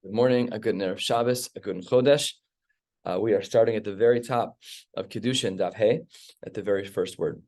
Good morning, a good Erev Shabbos, a good Chodesh. We are starting at the very top of Kiddushin, Daf Hey, at the very first word.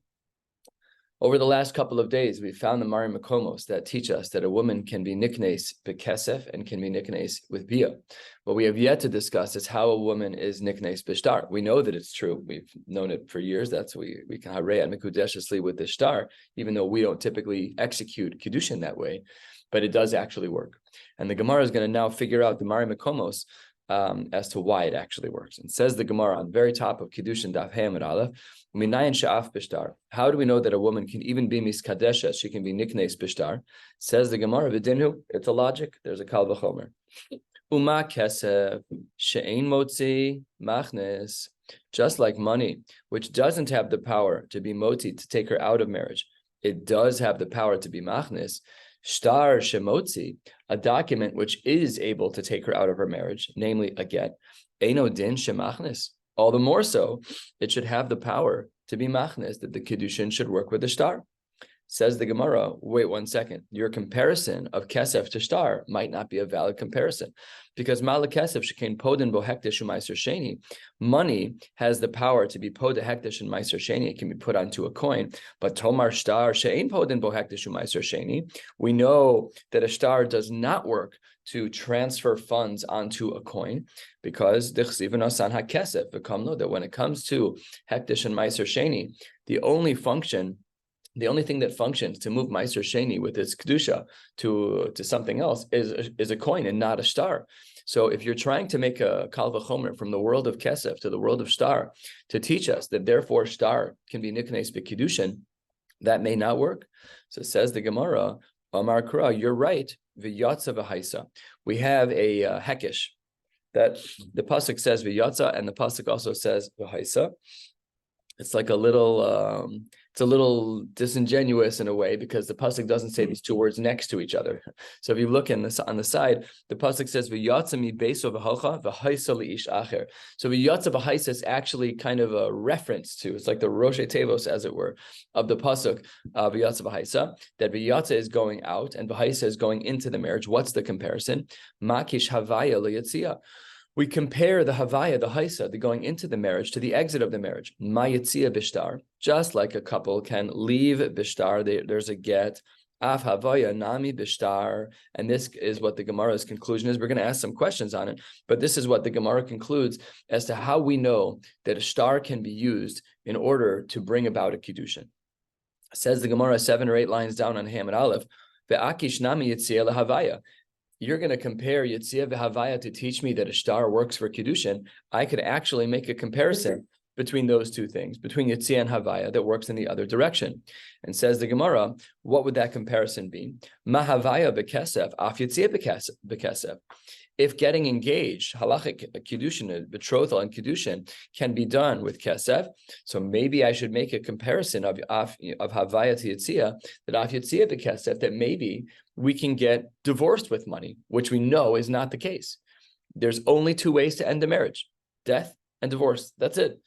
Over the last couple of days, we found the Mari Makomos that teach us that a woman can be niknes bekesef and can be niknes with bia. What we have yet to discuss is how a woman is niknes b'shtar. We know that it's true. We've known it for years. That's we can harei and mekudeshesly with the shtar, even though we don't typically execute Kiddushin that way, but it does actually work. And the Gemara is going to now figure out the Mari Makomos as to why it actually works. And says the Gemara on the very top of Kiddushin Daf Hey Amud Aleph, how do we know that a woman can even be miskadeshes? She can be niknes bishtar. Says the Gemara, v'dinhu. It's a logic. There's a kal v'chomer. Uma kesef she'ein motzi machnes. Just like money, which doesn't have the power to be moti, to take her out of marriage, it does have the power to be machnes. Shtar shemotzi, a document which is able to take her out of her marriage, namely a get, eino din shemachnes. All the more so, it should have the power to be machnes, that the Kiddushin should work with the shtar. Says the Gemara, wait 1 second. Your comparison of kesef to shtar might not be a valid comparison, because mala kesef shekein podin bo hektish u'maiser sheni. Money has the power to be pod hektish and maiser sheni. It can be put onto a coin. But tomar shtar she'ein podin bo hektish u'maiser sheni. We know that a shtar does not work to transfer funds onto a coin, because that when it comes to hektish and maiser sheni, the only thing that functions to move Meiser Sheni with its Kedusha to something else is a coin and not a star. So if you're trying to make a Kal V'chomer from the world of Kesef to the world of star to teach us that therefore star can be Niknes B'Kiddushin, that may not work. So says the Gemara, Amar Kura, you're right, V'yatza V'haisa. We have a hekesh that the Pasuk says V'yatza and the Pasuk also says V'haisa. It's like it's a little disingenuous in a way, because the pasuk doesn't say these two words next to each other. So if you look on the side, the pasuk says v'yatza mi beiso v'halcha v'haisa li'ish acher. So v'yatza v'haisa is actually kind of a reference to, it's like the Roshe Tevos, as it were, of the pasuk v'yatza v'haisa, that v'yatza is going out and v'haisa is going into the marriage. What's the comparison? Makish havaya liyatzia. We compare the Havaya, the Haisa, the going into the marriage, to the exit of the marriage. Mayitzia bishtar, just like a couple can leave bishtar, there's a get. Af Havaya nami bishtar, and this is what the Gemara's conclusion is. We're going to ask some questions on it, but this is what the Gemara concludes as to how we know that a shtar can be used in order to bring about a Kiddushin. Says the Gemara 7 or 8 lines down on Ham and Aleph, ve'akish nami yitzia lehavaya. You're going to compare Yitzia v'Havaya to teach me that a shtar works for Kiddushin. I could actually make a comparison between those two things, between Yitzia and Havaya, that works in the other direction. And says the Gemara, what would that comparison be? Ma Havaya b'kesef, af Yitzia b'kesef. If getting engaged, halachic Kiddushin, betrothal and Kiddushin, can be done with kesef, so maybe I should make a comparison of Havaya to Yitzia, that af Yitzia b'kesef, that maybe we can get divorced with money, which we know is not the case. There's only 2 ways to end a marriage: death and divorce. That's it.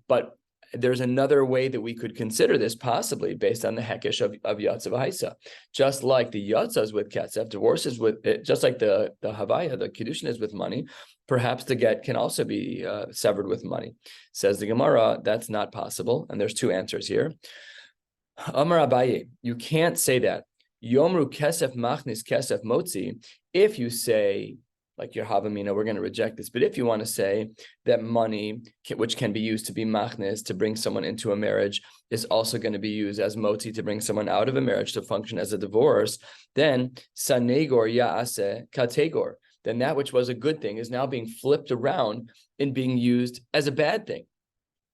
But there's another way that we could consider this, possibly based on the hekesh of Yatza V'Haisa. Just like the Yatza is with Kesef, divorce is with it, just like the Havaya, the Kiddushin is with money, perhaps the get can also be severed with money. Says the Gemara, that's not possible. And there's 2 answers here. Amar Abaye, you can't say that. Yomru Kesef Machnis Kesef Motzi, if you say, like your Havamina, we're going to reject this. But if you want to say that money, which can be used to be machnes, to bring someone into a marriage, is also going to be used as moti, to bring someone out of a marriage, to function as a divorce, then sanegor ya'ase kategor. Then that which was a good thing is now being flipped around and being used as a bad thing.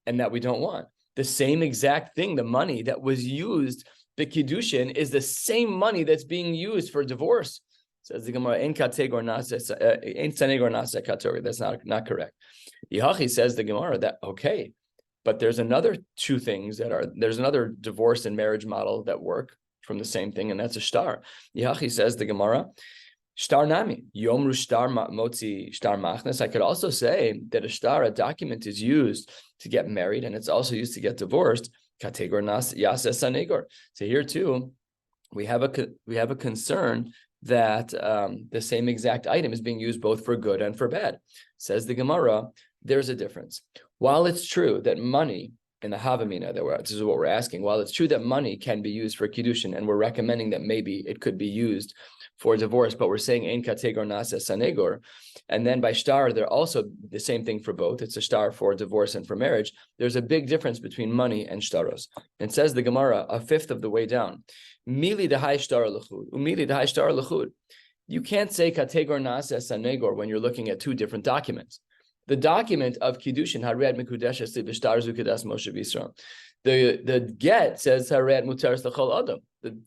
And that we don't want. The same exact thing, the money that was used, the Kiddushin, is the same money that's being used for divorce. Says the Gemara, "Ein kategor nase katori." That's not correct. Yihachi says the Gemara that okay, but there's another 2 things there's another divorce and marriage model that work from the same thing, and that's a shtar. Yihachi says the Gemara, shtar nami yomru shtar motzi shtar machnes. I could also say that a shtar, a document, is used to get married, and it's also used to get divorced. Kategor nas yase sanegor. So here too, we have a concern that the same exact item is being used both for good and for bad. Says the Gemara, there's a difference. While it's true that money in the Havamina, this is what we're asking, while it's true that money can be used for Kiddushin, and we're recommending that maybe it could be used for divorce, but we're saying Ein Kategor Nasa Sanegor, and then by Shtar, they're also the same thing for both. It's a Shtar for divorce and for marriage. There's a big difference between money and Shtaros. And says the Gemara, a fifth of the way down, Mili Dehai Shtar Lechud, Umili Dehai Shtar Lechud. You can't say Kategor Nasa Sanegor when you're looking at two different documents. The document of Kiddushin, Hared Mikudeshes Bishtar Zukadas Moshe B'Yisrael. The get says Hared Mutaris L'Chol Adam.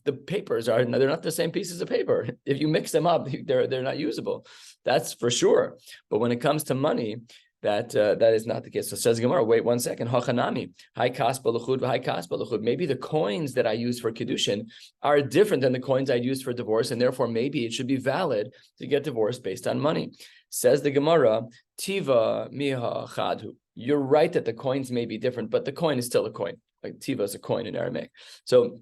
The papers they're not the same pieces of paper. If you mix them up, they're not usable. That's for sure. But when it comes to money, that is not the case. So says Gemara, wait 1 second. Hachanami, high kaspa l'chud, high kaspa l'chud. Maybe the coins that I use for Kiddushin are different than the coins I'd use for divorce, and therefore maybe it should be valid to get divorced based on money. Says the Gemara, Tiva miha chadhu. You're right that the coins may be different, but the coin is still a coin. Like Tiva is a coin in Aramaic. So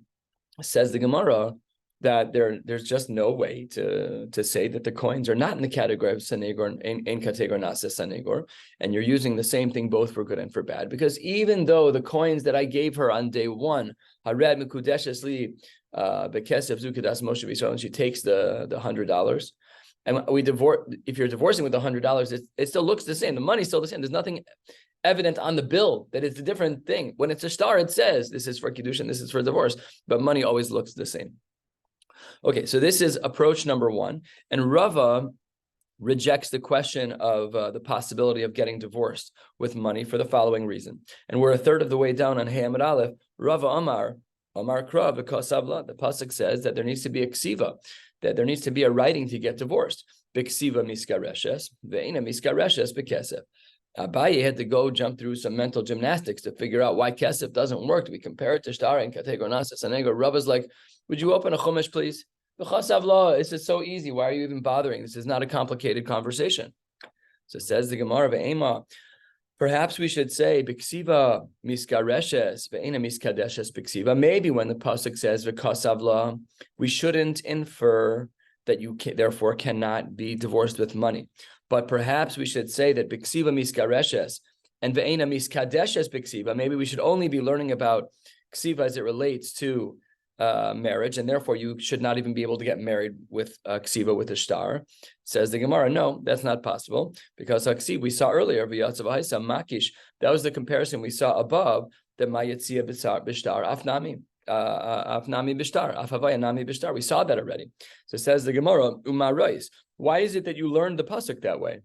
says the Gemara that there's just no way to say that the coins are not in the category of Sanegor, in Kategor Nasa Sanegor, and you're using the same thing both for good and for bad. Because even though the coins that I gave her on day one, Hared Mikudeshes Li Bekesef Zukadas Moshe B'Yisrael, and she takes the $100. And we divorce. If you're divorcing with $100, it still looks the same. The money's still the same. There's nothing evident on the bill that it's a different thing. When it's a star, it says this is for Kiddushin, this is for divorce, but money always looks the same. Okay, so this is approach number one, and Rava rejects the question of the possibility of getting divorced with money for the following reason. And we're a third of the way down on Hamad Aleph. Rava Amar Kra v'Kosavla. The pasuk says that there needs to be a ksiva, that there needs to be a writing to get divorced. B'ksiva miskareshes, ve'ina miskareshes b'kesef. Abaye had to go jump through some mental gymnastics to figure out why kesef doesn't work. We compare it to Shtar and Kategor Nasa Sanegor. Rava's like, would you open a chumash, please? B'chasavla, this is so easy. Why are you even bothering? This is not a complicated conversation. So says the Gemara ve'ema. Perhaps we should say b'ksiva miskareshes ve'ina miskadeshes b'ksiva. Maybe when the pasuk says v'kasavla, we shouldn't infer that you therefore cannot be divorced with money. But perhaps we should say that b'ksiva miskareshes and ve'ena miskadeshes b'ksiva. Maybe we should only be learning about ksiva as it relates to marriage, and therefore you should not even be able to get married with ksiva with a shtar. Says the Gemara, no, that's not possible, because ksiva we saw earlier, v'yatzav ha'isa makish. That was the comparison we saw above. The mayatzia b'shtar afnami. Afnami b'shtar, afhavaya nami b'shtar. We saw that already. So says the Gemara, umarais. Why is it that you learned the pasuk that way?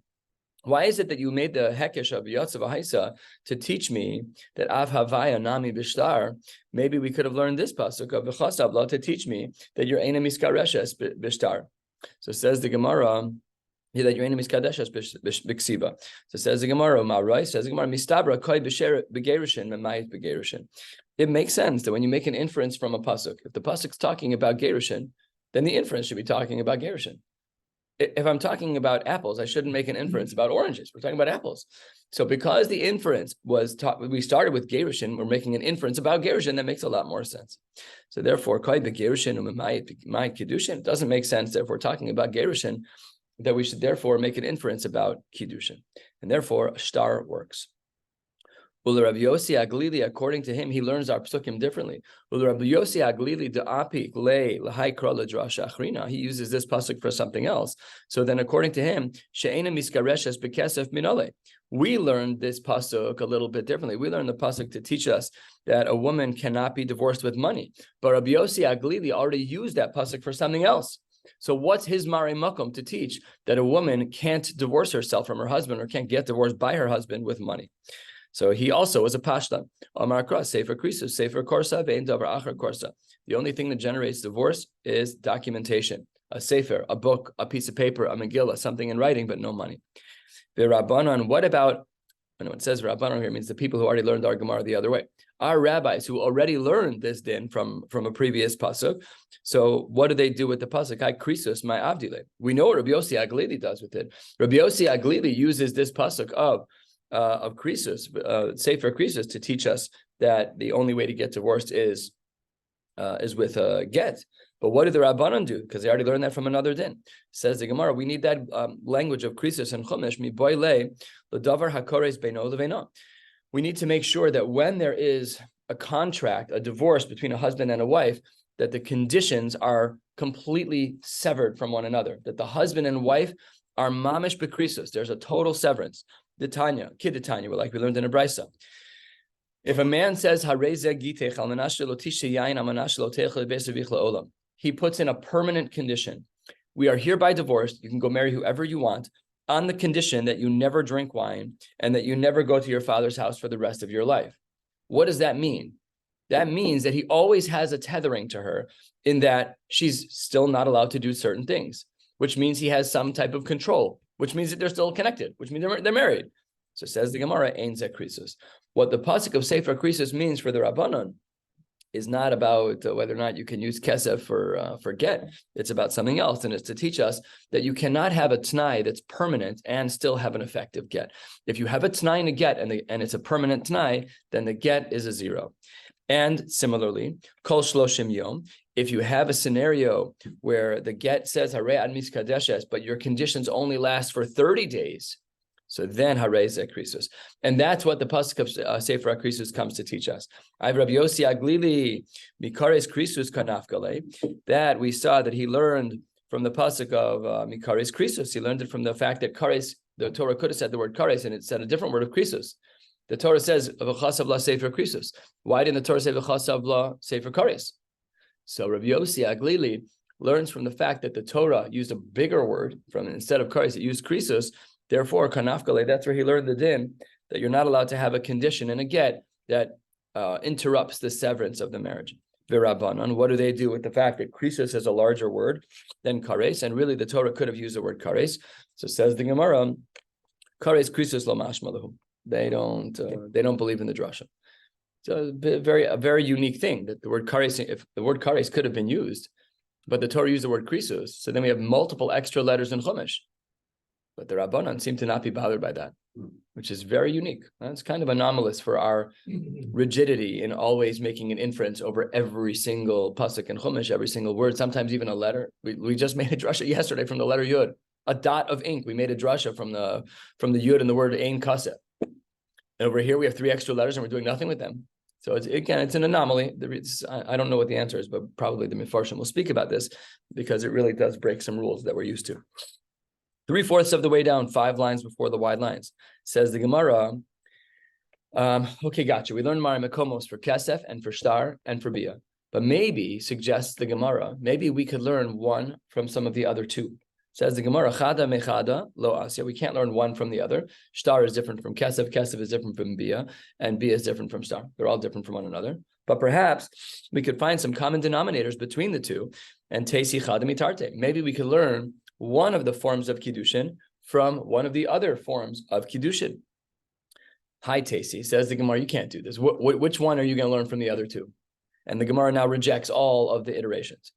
Why is it that you made the hekesh of Yatzav Haisa to teach me that Avhavaya Nami Bishtar? Maybe we could have learned this pasuk of V'chasavla to teach me that your Eina Miskareshes Bishtar. So says the Gemara that your Eina Miskareshes B'ksiva. So says the Gemara, Ma'rai, says the Gemara, Mistabra Koi B'gerushin Memayit B'gerushin. It makes sense that when you make an inference from a pasuk, if the pasuk's talking about gerushin, then the inference should be talking about gerushin. If I'm talking about apples, I shouldn't make an inference about oranges. We're talking about apples. So because the inference was we started with gerushin, we're making an inference about gerushin. That makes a lot more sense. So therefore, it doesn't make sense that if we're talking about gerushin, that we should therefore make an inference about kiddushin. And therefore, a shtar works. Rabbi Yossi Aglili, according to him, he learns our psukim differently. Rabbi Yossi Aglili de'apik le lahai kra ledrasha achrina. He uses this pasuk for something else. So then, according to him, she'ena miskareshes bekesef minole. We learned this pasuk a little bit differently. We learned the pasuk to teach us that a woman cannot be divorced with money. But Rabbi Yossi Aglili already used that pasuk for something else. So what's his Mari Makom to teach that a woman can't divorce herself from her husband or can't get divorced by her husband with money? So he also was a pashtan. Amar Kra, Sefer Krisus, Sefer Korsa, Ve'en Davar Achar Korsa. The only thing that generates divorce is documentation. A sefer, a book, a piece of paper, a megillah, something in writing, but no money. Rabbanon, what about, when it says Rabbanon here, it means the people who already learned our Gemara the other way. Our rabbis who already learned this din from a previous pasuk. So what do they do with the pasuk? I krisus my avdile. We know what Rabbi Yossi Aglili does with it. Rabbi Yossi Aglili uses this pasuk of krisus, Sefer Krisus, to teach us that the only way to get divorced is get. But what did the Rabbanan do? Because they already learned that from another din. Says the Gemara, we need that language of krisus and chumash mi boile l'davar hakores beino leveino. We need to make sure that when there is a contract, a divorce between a husband and a wife, that the conditions are completely severed from one another. That the husband and wife are mamish bekrisus. There's a total severance. Ditanya, kidditanya, like we learned in a brisa. If a man says he puts in a permanent condition. We are hereby divorced. You can go marry whoever you want on the condition that you never drink wine and that you never go to your father's house for the rest of your life. What does that mean? That means that he always has a tethering to her in that she's still not allowed to do certain things, which means he has some type of control, which means that they're still connected, which means they're married. So says the Gemara, Ein Zeh Krisus. What the pasuk of Sefer Krisus means for the Rabbanon is not about whether or not you can use kesef for get. It's about something else, and it's to teach us that you cannot have a t'nai that's permanent and still have an effective get. If you have a t'nai and a get, and it's a permanent t'nai, then the get is a 0. And similarly, kol shloshim yom, if you have a scenario where the get says harei ad miskadeshes, but your conditions only last for 30 days, so then harei zeh krisus. And that's what the pasuk of Sefer HaKrisus comes to teach us. I have Rabbi Yossi Aglili, Mikares krisus kanafgale, that we saw that he learned from the pasuk of Mikares krisus. He learned it from the fact that kares, the Torah could have said the word kares, and it said a different word of krisus. The Torah says v'chasav la Sefer krisus. Why didn't the Torah say v'chasav la Sefer kares? So Rabbi Yossi Aglili learns from the fact that the Torah used a bigger word from instead of kares, it used krisus. Therefore, kanafkale, that's where he learned the din that you're not allowed to have a condition and a get that interrupts the severance of the marriage. V'Rabbanan, what do they do with the fact that krisus is a larger word than kares, and really the Torah could have used the word kares? So says the Gemara, kares krisus lo mashma lahu. They don't believe in the drasha. So a very unique thing that the word kares, if the word kares could have been used, but the Torah used the word krisus, so then we have multiple extra letters in chumash. But the Rabbanan seem to not be bothered by that, which is very unique. It's kind of anomalous for our rigidity in always making an inference over every single pasuk and chumash, every single word, sometimes even a letter. We just made a drasha yesterday from the letter yud, a dot of ink. We made a drasha from the yud and the word ein kaseh. And over here we have 3 extra letters and we're doing nothing with them. So it's an anomaly. I don't know what the answer is, but probably the Mefarshim will speak about this because it really does break some rules that we're used to. 3/4 of the way down, 5 lines before the wide lines, says the Gemara. Okay, gotcha. We learned Mari Makomos for Kesef and for Shtar and for Bia. But maybe, suggests the Gemara, maybe we could learn one from some of the other 2. Says the Gemara, Chada mechada lo asya. We can't learn one from the other. Shtar is different from Kesef, Kesef is different from Bia, and Bia is different from Shtar. They're all different from one another. But perhaps we could find some common denominators between the 2, and Teisi Chada mitarte. Maybe we could learn one of the forms of Kiddushin from one of the other forms of Kiddushin. Hi, Tasi, says the Gemara, you can't do this. Which one are you going to learn from the other 2? And the Gemara now rejects all of the iterations.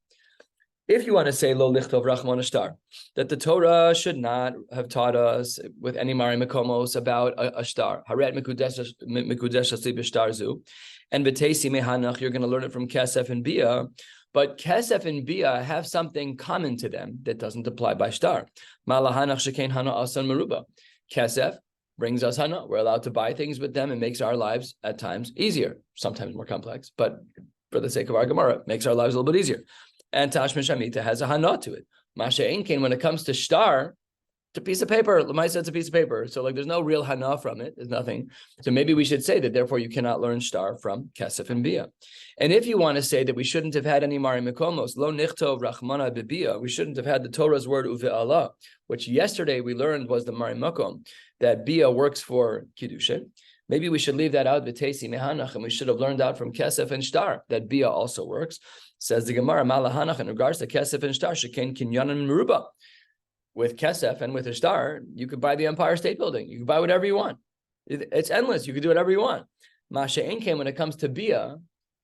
If you want to say, Lo lichtov rachman ashtar, that the Torah should not have taught us with any Mari Makomos about a shtar, Haret mikudesh asli b'shtar zu, and b'teisi mehanach, you're going to learn it from Kesef and Bia. But Kesef and Bia have something common to them that doesn't apply by Shtar. Malahanach shekein hana asan meruba. Kesef brings us hana. We're allowed to buy things with them and makes our lives at times easier, sometimes more complex. But for the sake of our Gemara, it makes our lives a little bit easier. And Tashmish Amita has a hana to it. Masha Einkein, when it comes to Shtar, it's a piece of paper. Lamaisa, it's a piece of paper. So there's no real hana from it. There's nothing. So maybe we should say that therefore you cannot learn Shtar from Kesef and Bia. And if you want to say that we shouldn't have had any Mari Mekomos, Lo Nichtov Rachmana Bibia, we shouldn't have had the Torah's word Uve'ala, which yesterday we learned was the Mari Makom, that Bia works for Kiddushin. Maybe we should leave that out, V'teisi Mehanach, and we should have learned out from Kesef and Shtar, that Bia also works. Says the Gemara, Malahanach, in regards to Kesef and Shtar, Sheken Kinyanan Meruba. With Kesef and with Shtar, you could buy the Empire State Building. You could buy whatever you want. It's endless. You could do whatever you want. Masha Einkein, when it comes to Bia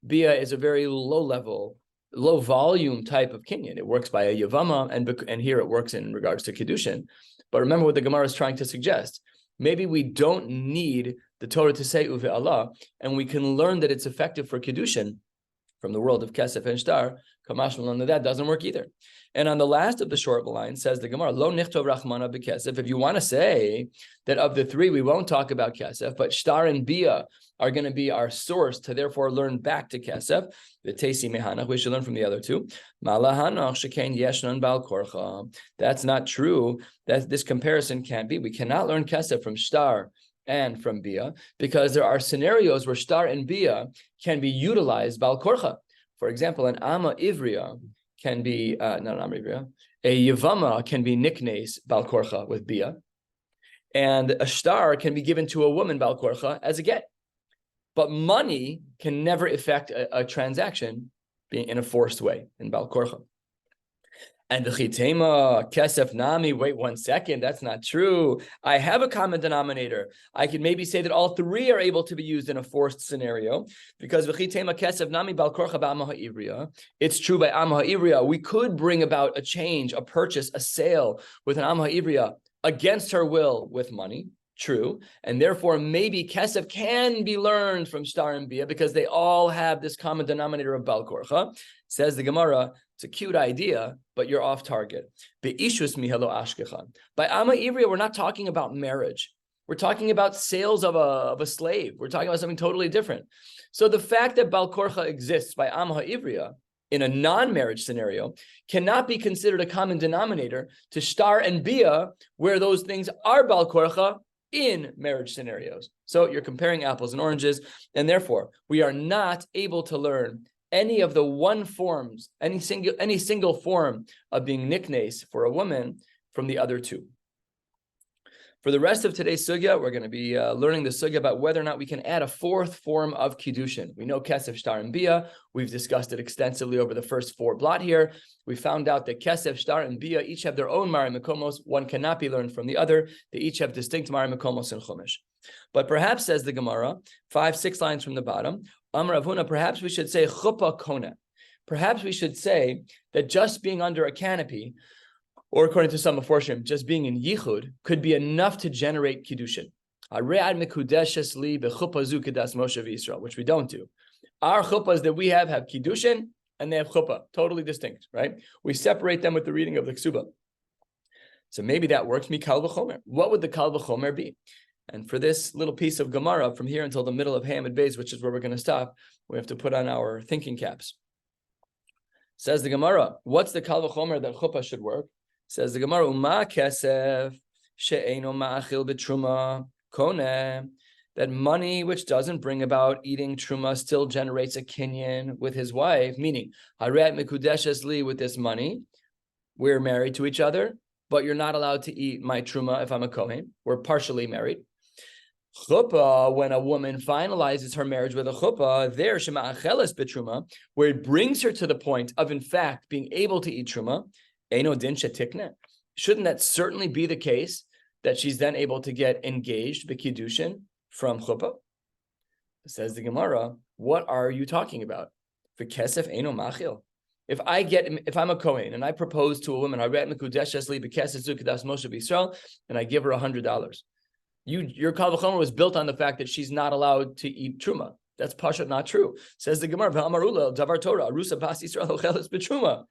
is a very low volume type of kinyan. It works by a Yavama, and here it works in regards to Kiddushin. But remember what the Gemara is trying to suggest. Maybe we don't need the Torah to say Uve Allah, and we can learn that it's effective for Kiddushin from the world of kesef and shtar, kamashmalan, that doesn't work either. And on the last of the short line says the Gemara, lo nichtov rachmana b'kesef. If you want to say that of the three, we won't talk about kesef, but shtar and bia are going to be our source to therefore learn back to kesef. The tesi mehanach, we should learn from the other two. Malahanach shekain yeshnan bal korcha. That's not true. That this comparison can't be. We cannot learn kesef from shtar and from bia because there are scenarios where shtar and bia can be utilized bal korcha. For example, an ama ivriya can be not an ama ivriya. A yavama can be niknes bal korcha with bia, and a shtar can be given to a woman bal korcha as a get. But money can never affect a transaction being in a forced way in bal korcha. And the chitema, kesef nami, wait 1 second, that's not true. I have a common denominator. I could maybe say that all three are able to be used in a forced scenario because v'chitema kesef nami bal korcha b'ama ha'ivriya. It's true by ama ha'ivriya. We could bring about a change, a purchase, a sale with an ama ha'ivriya against her will with money. True. And therefore, maybe kesef can be learned from shtar and bia because they all have this common denominator of bal korcha. Says the Gemara, it's a cute idea, but you're off target. Be'ishus mihalo ashkechan. By ama ivriya, we're not talking about marriage. We're talking about sales of a slave. We're talking about something totally different. So the fact that bal korcha exists by ama ivriya in a non-marriage scenario cannot be considered a common denominator to shtar and bia, where those things are bal korcha in marriage scenarios. So you're comparing apples and oranges, and therefore we are not able to learn any of the one forms, any single form of being niknes for a woman from the other two. For the rest of today's sugya, we're going to be learning the sugya about whether or not we can add a fourth form of Kiddushin. We know kesef, shtar, and bia. We've discussed it extensively over the first 4 blot here. We found out that kesef, shtar, and bia each have their own mari mekomos. One cannot be learned from the other. They each have distinct mari mekomos and chumash. But perhaps, says the Gemara, 5-6 lines from the bottom, Amar Avuna, perhaps we should say chuppah kona. Perhaps we should say that just being under a canopy, or according to some Meforshim, just being in yichud could be enough to generate kiddushin. Which we don't do. Our chuppahs that we have kiddushin and they have chuppah, totally distinct, right? We separate them with the reading of the ksuba. So maybe that works. Mi kal v'chomer. What would the kal v'chomer be? And for this little piece of Gemara, from here until the middle of Hamid Beis, which is where we're going to stop, we have to put on our thinking caps. Says the Gemara, what's the kal v'chomer that chuppah should work? Says the Gemara, Uma kesef she'eino ma'achil b'truma koneh, that money which doesn't bring about eating truma still generates a kinyan with his wife, meaning, haret mekudeshes li, with this money, we're married to each other, but you're not allowed to eat my truma if I'm a kohen. We're partially married. Chuppah, when a woman finalizes her marriage with a chuppah, there shema'acheles b'truma, where it brings her to the point of, in fact, being able to eat truma, Eino din shetikne. Shouldn't that certainly be the case that she's then able to get engaged b'kiddushin from chuppah? Says the Gemara, what are you talking about? For kesef eino machil. If I'm a kohen and I propose to a woman, and I give her $100, your kal v'chomer was built on the fact that she's not allowed to eat truma. That's pashat not true. Says the Gemara, v'amarula davar Torah arusa bas Yisrael ocheles b'truma.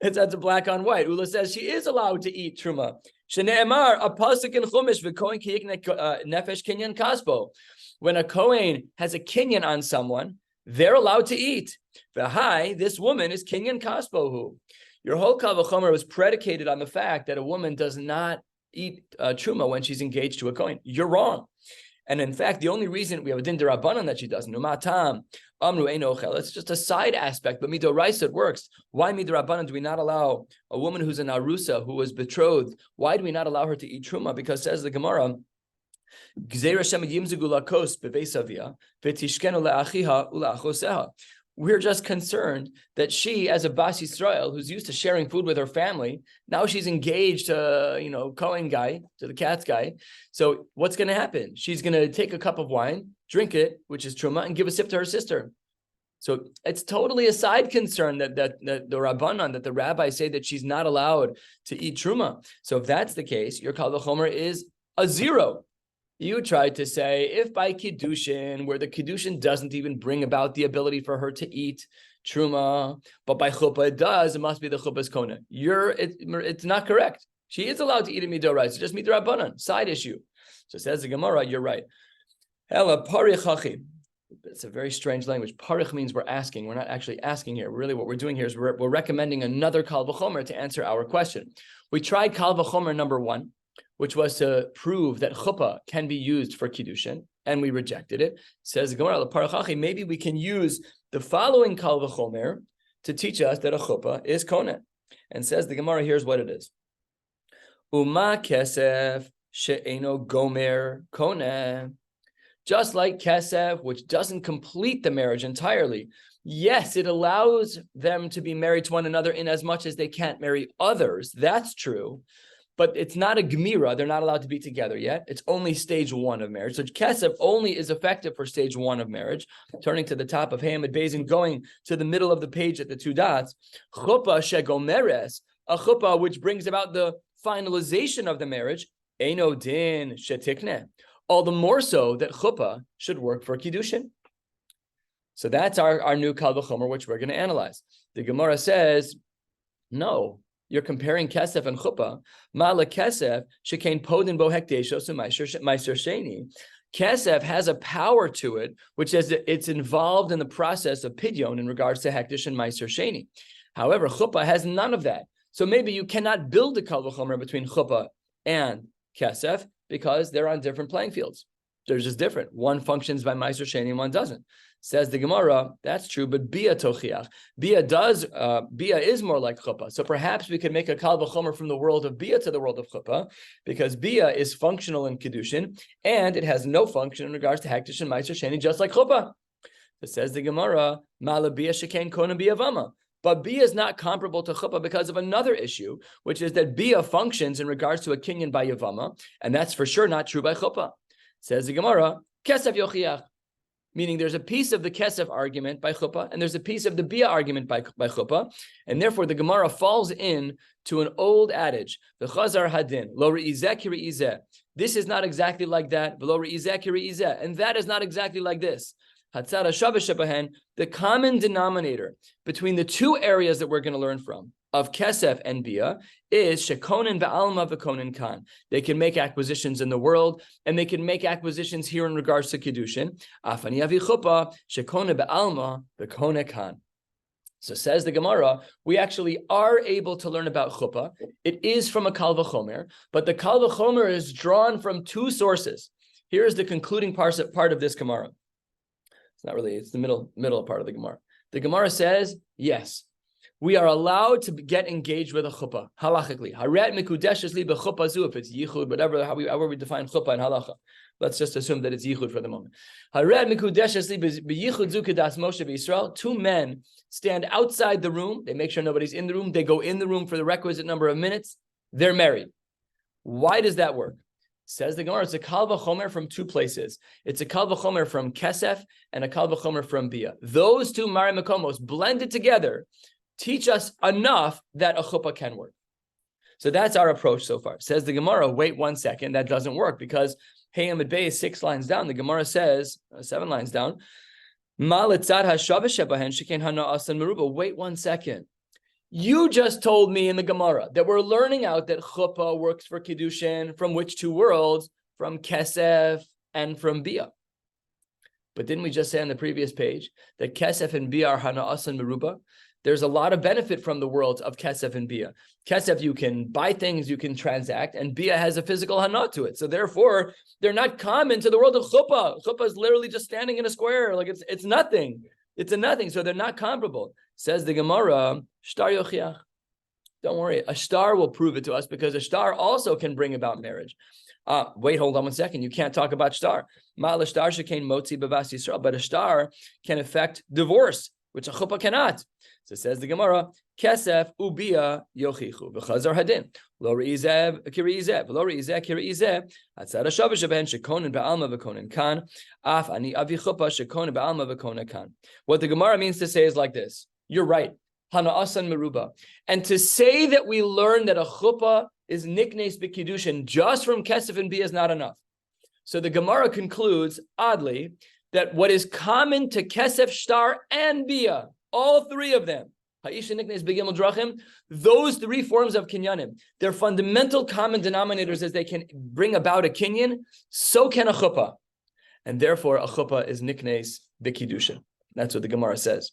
That's a black on white. Ula says she is allowed to eat truma. Shene'emar a pasuk in Chumash v'kohen kiyikne nefesh kinyan kasbo. When a kohen has a kinyan on someone, they're allowed to eat. V'hai, this woman is kinyan kasbohu. Your whole kal v'chomer was predicated on the fact that a woman does not eat truma when she's engaged to a kohen. You're wrong. And in fact, the only reason we have a din derabanan that she doesn't, it's just a side aspect, but midoraisa it works. Why midorabanan do we not allow a woman who's an arusa, who was betrothed, why do we not allow her to eat truma? Because says the Gemara, we're just concerned that she, as a Bas Yisrael, who's used to sharing food with her family, now she's engaged to, Kohen guy, to the cat's guy. So what's going to happen? She's going to take a cup of wine, drink it, which is truma, and give a sip to her sister. So it's totally a side concern that the Rabbanan, that the rabbis say that she's not allowed to eat truma. So if that's the case, your kal v'chomer is a 0. You tried to say, if by Kiddushin, where the Kiddushin doesn't even bring about the ability for her to eat truma, but by chuppah it does. It must be the chuppah's kona. It's not correct. She is allowed to eat a midoraisa, just midrabanan. Side issue. So says the Gemara, you're right. Hela parich. It's a very strange language. Parich means we're asking. We're not actually asking here. Really, what we're doing here is we're recommending another kal v'chomer to answer our question. We tried kal v'chomer number 1, which was to prove that chuppah can be used for Kiddushin, and we rejected it. Says the Gemara, parich. Maybe we can use the following kal v'chomer to teach us that a chuppah is kona. And says the Gemara, here's what it is. Uma kesef she'eno gomer kona. Just like kesef, which doesn't complete the marriage entirely. Yes, it allows them to be married to one another in as much as they can't marry others. That's true. But it's not a gemira. They're not allowed to be together yet. It's only stage 1 of marriage. So kesef only is effective for stage 1 of marriage. Turning to the top of Hamid Beis and going to the middle of the page at the 2 dots. Chuppah shegomeres, a chuppah which brings about the finalization of the marriage, eino din shetikne. All the more so that chuppah should work for Kiddushin. So that's our new kal v'chomer, which we're going to analyze. The Gemara says, no, you're comparing kesef and chuppah. Ma'ala kesef shekain podin bo hekdeshos meiser sheni. Kesef has a power to it, which is it's involved in the process of pidyon in regards to hekdesh and meiser sheni. However, chuppah has none of that. So maybe you cannot build a kal v'chomer between chuppah and kesef because they're on different playing fields. They're just different. One functions by meiser sheni and one doesn't. Says the Gemara, that's true, but bia tochiach. Bia is more like chuppah. So perhaps we could make a kal v'chomer from the world of bia to the world of chuppah, because bia is functional in Kiddushin, and it has no function in regards to hekdesh and meiser sheni, just like chuppah. It says the Gemara, mala bia shekain kona bia vama. But bia is not comparable to chuppah because of another issue, which is that bia functions in regards to a kinyan by yavama, and that's for sure not true by chuppah. Says the Gemara, kesef yochiach. Meaning there's a piece of the kesef argument by chuppah, and there's a piece of the bia argument by chuppah, and therefore the Gemara falls in to an old adage, the chazar hadin, lo re'izeh ki re'izeh. This is not exactly like that, lo re'izeh ki re'izeh, and that is not exactly like this. Hatzara shabbos shebahen, the common denominator between the two areas that we're going to learn from, of kesef and bia, is shekonin ba'alma v'konin kan. They can make acquisitions in the world, and they can make acquisitions here in regards to Kiddushin. Afani avi chuppah, shekonin ba'alma v'konin kan. So says the Gemara, we actually are able to learn about chuppah. It is from a kal v'chomer, but the kal v'chomer is drawn from 2 sources. Here is the concluding part of this Gemara. It's not really, it's the middle part of the Gemara. The Gemara says, yes, we are allowed to get engaged with a chuppah, halachically. Haret mikudeshes li b'chuppah zu, if it's yichud, however we define chuppah in halacha. Let's just assume that it's yichud for the moment. Haret mikudeshes li b'yichud zu kedas Moshe b'Yisrael. 2 men stand outside the room. They make sure nobody's in the room. They go in the room for the requisite number of minutes. They're married. Why does that work? Says the Gemara, it's a kal v'chomer from 2 places. It's a kal v'chomer from kesef and a kal v'chomer from bia. Those 2 mari makomos blended together teach us enough that a chuppah can work. So that's our approach so far. Says the Gemara, wait 1 second, that doesn't work, because Hayamid Bey is 6 lines down. The Gemara says, 7 lines down, wait 1 second. You just told me in the Gemara that we're learning out that chuppah works for Kiddushin from which 2 worlds? From kesef and from bia. But didn't we just say on the previous page that kesef and bia are hana'as and meruba? There's a lot of benefit from the worlds of kesef and bia. Kesef, you can buy things, you can transact, and bia has a physical hana to it. So therefore, they're not common to the world of chuppah. Chuppah is literally just standing in a square. Like it's nothing. It's a nothing. So they're not comparable. Says the Gemara, shtar yochiach. Don't worry, a shtar will prove it to us, because a shtar also can bring about marriage. Wait, hold on 1 second. You can't talk about shtar. Ma'ala shtar shekain motzi b'vas Yisrael, but a shtar can affect divorce, which a chuppah cannot. So says the Gemara, kesef ubia yochichu v'chazar hadin lo re'izeh kiri'izeh v'lo re'izeh kiri'izeh atzad hashavah sheben shekonin ba'alma v'konin kan af ani avi chuppah shekonin ba'alma v'konin kan. What the Gemara means to say is like this. You're right. Hana'asan meruba. And to say that we learn that a chuppah is niknes b'kiddushin just from kesef and bia is not enough. So the Gemara concludes, oddly, that what is common to kesef, shtar, and bia, All three of them. Ha'isha niknes begimel drachim. Those three forms of kinyanim, their fundamental common denominators is they can bring about a kinyan. So can a chuppah, and therefore a chuppah is niknes b'kiddushin. That's what the Gemara says.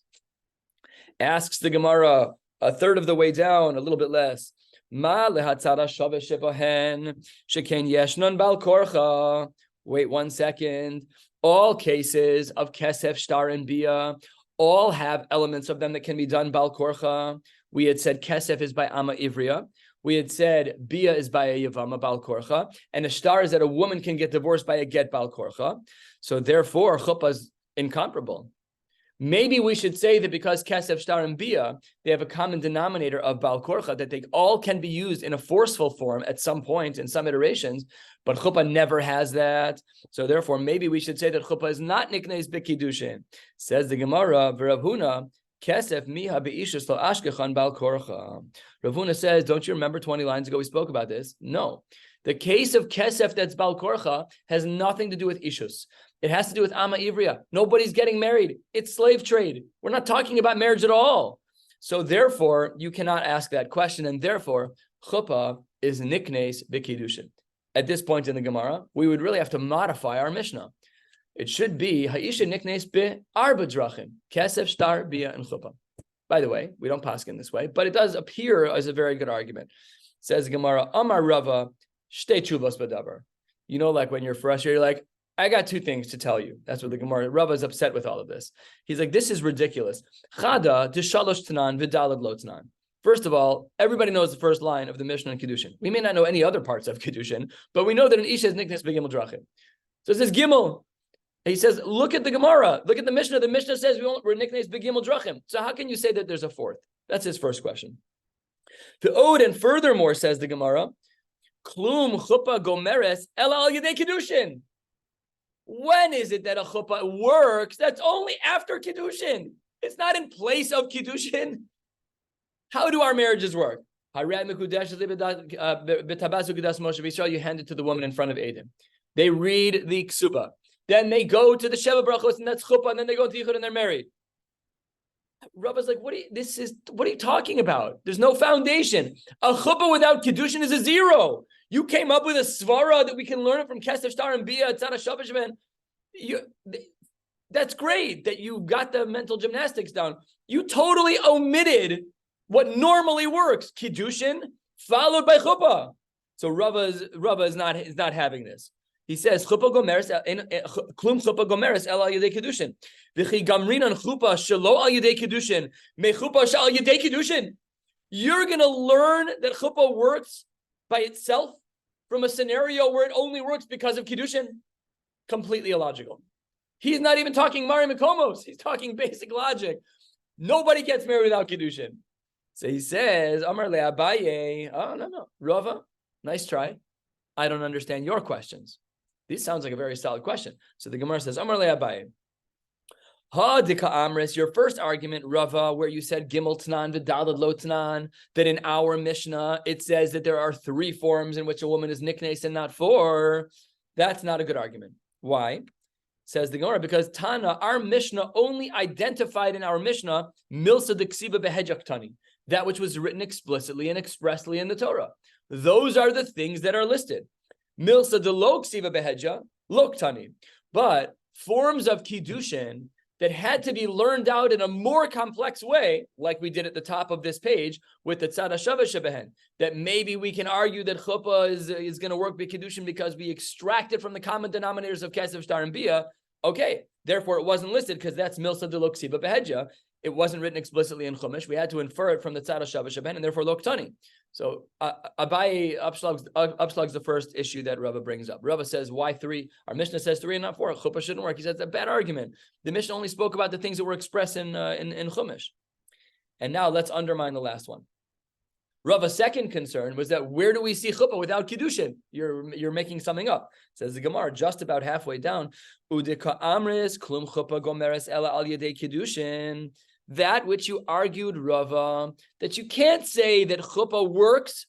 Asks the Gemara a third of the way down, a little bit less. Ma lehatzara shaveh shebahen sheken yeshnon bal korcha. Wait 1 second. All cases of kesef, shtar, and bia all have elements of them that can be done bal korcha. We had said kesef is by ama ivriya. We had said bia is by a yavama bal korcha, and a shtar is that a woman can get divorced by a get bal korcha. So therefore, chuppah is incomparable. Maybe we should say that because kesef, shtar, and bia, they have a common denominator of bal korcha, that they all can be used in a forceful form at some point in some iterations, but chuppah never has that. So therefore, maybe we should say that chuppah is not niknes b'kiddushin. Says the Gemara, v'Rav Huna, kesef miha be'ishus lo ashkechan bal korcha. Rav Huna says, don't you remember 20 lines ago we spoke about this? No. The case of kesef that's bal korcha has nothing to do with ishus. It has to do with ama ivriya. Nobody's getting married. It's slave trade. We're not talking about marriage at all. So therefore, you cannot ask that question, and therefore, chuppah is niknes b'kiddushin. At this point in the Gemara, we would really have to modify our Mishnah. It should be ha'isha niknes be'arba drachim, kesef, shtar, bia, and chuppah. By the way, we don't paskin this way, but it does appear as a very good argument. Says the Gemara, Amar Rava, shtei tshuvos b'davar. You know, like when you're frustrated, you're like, I got two things to tell you. That's what the Gemara, Rava is upset with all of this. He's like, this is ridiculous. Chada d'shalosh tanan v'dalad lo tanan. First of all, everybody knows the first line of the Mishnah in Kiddushin. We may not know any other parts of Kiddushin, but we know that an Isha is niknes b'gimel drachim. So it says Gimel. He says, look at the Gemara. Look at the Mishnah. The Mishnah says we're niknes b'gimel drachim. So how can you say that there's a fourth? That's his first question. The Ode, and furthermore, says the Gemara, Klum chuppah gomeres ela al yedei Kiddushin. When is it that a chuppah works? That's only after Kiddushin. It's not in place of Kiddushin. How do our marriages work? You hand it to the woman in front of Eidim. They read the ksuba. Then they go to the Sheva Brachos, and that's chuppah, and then they go to Yichud, and they're married. Rabbi's like, what are you talking about? There's no foundation. A chuppah without Kiddushin is a zero. You came up with a svara that we can learn it from Kesef, Shtar, and Bia, Tzara, Shabashman. That's great that you got the mental gymnastics down. You totally omitted what normally works. Kiddushin followed by chuppah. So Rava is not having this. He says, chuppah gomeres, klum chuppah gomeres el al yedei Kiddushin. V'chi gamrinan chuppah shelo al yedei Kiddushin, me chuppah shal yedei Kiddushin. You're going to learn that chuppah works by itself from a scenario where it only works because of Kiddushin? Completely illogical. He's not even talking Mari Makomos. He's talking basic logic. Nobody gets married without Kiddushin. So he says, Amar le Abaye, oh, no. Rava, nice try. I don't understand your questions. This sounds like a very solid question. So the Gemara says, Amar le Abaye. Ha dika amris, your first argument, Rava, where you said Gimel Tanan v'Dalad Lo Tanan, that in our Mishnah it says that there are three forms in which a woman is niknes and not four. That's not a good argument. Why? Says the Gemara, because Tana, our Mishnah only identified in our Mishnah Milsa d'Ksiba Behejak Tani, that which was written explicitly and expressly in the Torah. Those are the things that are listed. Milsa de Lo Ksiba Beheja, Lok Tani. But forms of Kiddushin that had to be learned out in a more complex way, like we did at the top of this page with the Tzad HaShaveh Shebehen, that maybe we can argue that chuppah is going to work by Kiddushin because we extract it from the common denominators of Kesef, Shtar, and Bia. Okay, therefore it wasn't listed because that's Milsa de Lo Ksiba Beheja. It wasn't written explicitly in Chumash. We had to infer it from the Tzad HaShaveh Shebehen, and therefore Lok Tani. So Abaye upslugs the first issue that Rava brings up. Rava says, why three? Our Mishnah says three and not four. Chuppah shouldn't work. He says, it's a bad argument. The Mishnah only spoke about the things that were expressed in Chumash. And now let's undermine the last one. Rava's second concern was that where do we see chuppah without Kiddushin? You're making something up. Says the Gemara, just about halfway down, Udika amris klum chuppah gomeres ela al yedei Kiddushin. That which you argued, Rava, that you can't say that chuppah works.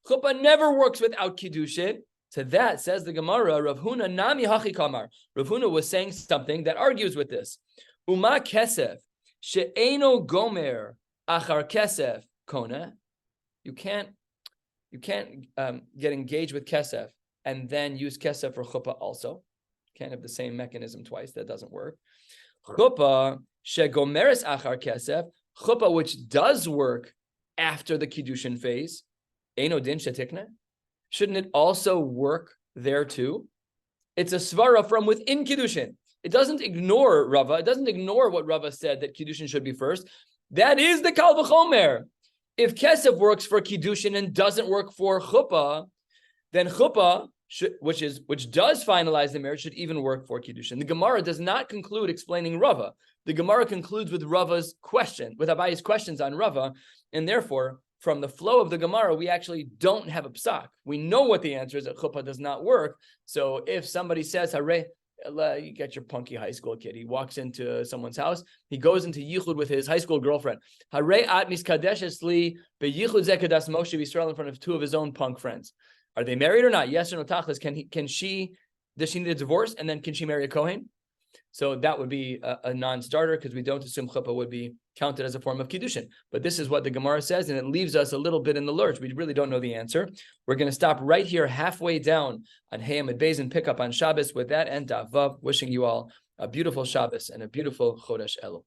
Chuppah never works without Kiddushin. To that, says the Gemara, Rav Huna nami hachi kamar. Rav Huna was saying something that argues with this. Uma kesef she'eno gomer achar kesef kona. You can't get engaged with kesef and then use kesef for chuppah also. Can't have the same mechanism twice. That doesn't work. Chuppah shegomeres achar kesef, chuppah which does work after the Kiddushin phase, eino din shetikne. Shouldn't it also work there too? It's a svara from within Kiddushin. It doesn't ignore Rava. It doesn't ignore what Rava said that Kiddushin should be first. That is the Kal V'chomer. If Kesef works for Kiddushin and doesn't work for Chuppah, then Chuppah, which does finalize the marriage, should even work for Kiddushin. The Gemara does not conclude explaining Rava. The Gemara concludes with Rava's question, with Abayi's questions on Rava, and therefore, from the flow of the Gemara, we actually don't have a psak. We know what the answer is, that chuppah does not work. So if somebody says, Hare, you get your punky high school kid, he walks into someone's house, he goes into yichud with his high school girlfriend. Hare at miskadeshes li beyichud zekadas Moshe Yisrael in front of two of his own punk friends. Are they married or not? Yes or no, tachlis. Does she need a divorce? And then can she marry a Kohen? So that would be a non-starter, because we don't assume chuppah would be counted as a form of Kiddushin. But this is what the Gemara says, and it leaves us a little bit in the lurch. We really don't know the answer. We're going to stop right here, halfway down on Hey Amid Beis, and pick up on Shabbos with that and Daf Vav. Wishing you all a beautiful Shabbos and a beautiful Chodesh Elul.